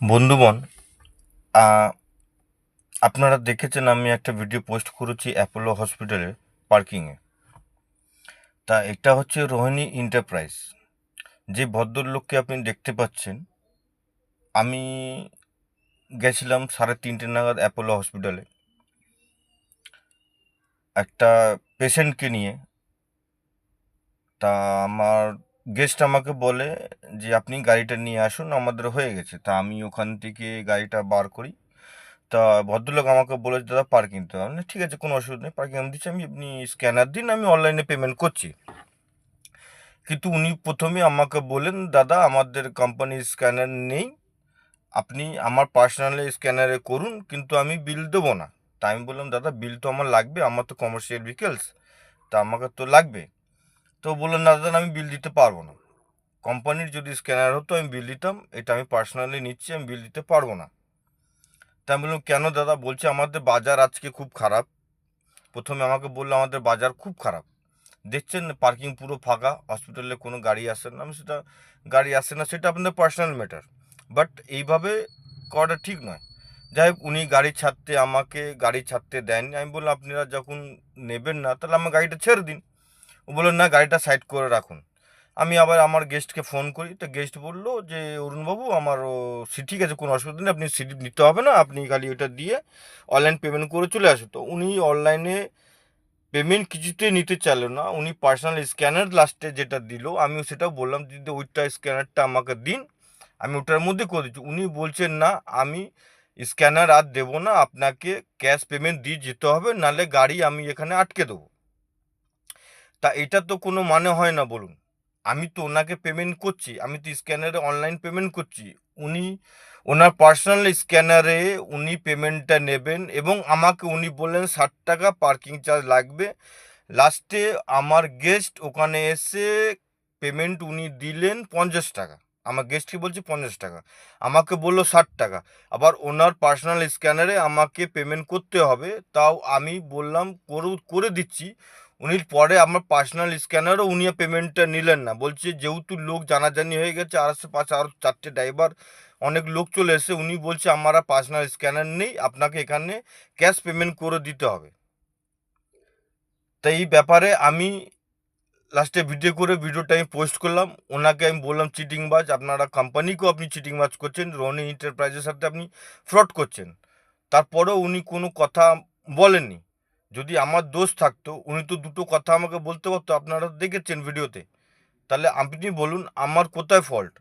বন্ধুগণ, আপনারা দেখেছেন আমি একটা ভিডিও পোস্ট করেছি অ্যাপোলো হসপিটালের পার্কিংয়ে। তা এটা হচ্ছে রোহিণী এন্টারপ্রাইজ। যে ভদ্রলোককে আপনি দেখতে পাচ্ছেন, আমি গেছিলাম 3:30 নাগাদ অ্যাপোলো হসপিটালে একটা পেশেন্টকে নিয়ে। তা আমার গেস্ট আমাকে বলে যে আপনি গাড়িটা নিয়ে আসুন, আমাদের হয়ে গেছে। তা আমি ওখান থেকে গাড়িটা বার করি। তা ভদ্রলোক আমাকে বলেছে দাদা পার্কিং তো, আমি বললাম, ঠিক আছে কোনো অসুবিধা নেই, পার্কিং আমি দিচ্ছি, আপনি স্ক্যানার দিন, আমি অনলাইনে পেমেন্ট করছি। কিন্তু উনি প্রথমে আমাকে বলেন দাদা আমাদের কোম্পানির স্ক্যানার নেই, আপনি আমার পার্সোনালি স্ক্যানারে করুন, কিন্তু আমি বিল দেবো না। তা আমি বললাম দাদা বিল তো আমার লাগবে, আমার তো কমার্শিয়াল ভেহিকেলস, তা আমাকে তো লাগবে। তো বললেন না দাদা আমি বিল দিতে পারবো না, কোম্পানির যদি স্ক্যানার হতো আমি বিল দিতাম, এটা আমি পার্সোনালি নিচ্ছি, আমি বিল দিতে পারবো না। তা আমি বললাম কেন দাদা? বলছে আমাদের বাজার আজকে খুব খারাপ। প্রথমে আমাকে বললো আমাদের বাজার খুব খারাপ, দেখছেন পার্কিং পুরো ফাঁকা, হসপিটালে কোনো গাড়ি আসে না। আমি সেটা গাড়ি আসে না সেটা আপনাদের পার্সোনাল ম্যাটার, বাট এইভাবে করাটা ঠিক নয়। যাই হোক, উনি আমাকে গাড়ি ছাড়তে দেননি। আমি বললাম আপনারা যখন নেবেন না তাহলে আমার গাড়িটা ছেড়ে দিন। ও বললেন না গাড়িটা সাইড করে রাখুন। আমি আবার আমার গেস্টকে ফোন করি, তো গেস্ট বললো যে অরুণবাবু আমার ঠিক আছে কোনো অসুবিধা নেই, আপনি সিট নিতে হবে না, আপনি খালি ওটা দিয়ে অনলাইন পেমেন্ট করে চলে আসুন। তো উনি অনলাইনে পেমেন্ট কিছুতেই নিতে চাইলো না, উনি পার্সোনাল স্ক্যানার লাস্টে যেটা দিল, আমিও সেটাও বললাম যদি ওইটা স্ক্যানারটা আমাকে দিন, আমি ওটার মধ্যে করে দিচ্ছি। উনি বলছেন না আমি স্ক্যানার আর দেবো না, আপনাকে ক্যাশ পেমেন্ট দিয়ে যেতে হবে, নাহলে গাড়ি আমি এখানে আটকে দেবো। তা এটা তো কোনো মানে হয় না বলুন। আমি তো ওনাকে পেমেন্ট করছি, আমি তো স্ক্যানারে অনলাইন পেমেন্ট করছি, উনি ওনার পার্সোনাল স্ক্যানারে উনি পেমেন্টটা নেবেন, এবং আমাকে উনি বললেন 60 টাকা পার্কিং চার্জ লাগবে। লাস্টে আমার গেস্ট ওখানে এসে পেমেন্ট উনি দিলেন 50 টাকা। আমার গেস্টকে বলছি 50 টাকা, আমাকে বললো 60 টাকা। আবার ওনার পার্সোনাল স্ক্যানারে আমাকে পেমেন্ট করতে হবে, তাও আমি বললাম করে দিচ্ছি। উনি পরে আমার পার্সোনাল স্ক্যানারও উনি পেমেন্টটা নিলেন না, বলছে যেহেতু লোক জানাজানি হয়ে গেছে, আর আশেপাশে আরও 4টে ড্রাইভার অনেক লোক চলে এসে, উনি বলছে আমার পার্সোনাল স্ক্যানার নেই, আপনাকে এখানে ক্যাশ পেমেন্ট করে দিতে হবে। তাই এই ব্যাপারে আমি লাস্টে ভিডিওটা আমি পোস্ট করলাম। ওনাকে আমি বললাম চিটিংবাজ, আপনারা কোম্পানিকেও আপনি চিটিংবাজ করছেন, রনি এন্টারপ্রাইজের সাথে আপনি ফ্রড করছেন। তারপরেও উনি কোনো কথা বলেননি। যদি আমার দোষ থাকতো উনি তো দুটো কথা আমাকে বলতে পারতো, আপনারা দেখেছেন ভিডিওতে। তাহলে আপনি বলুন আমার কোথায় ফল্ট?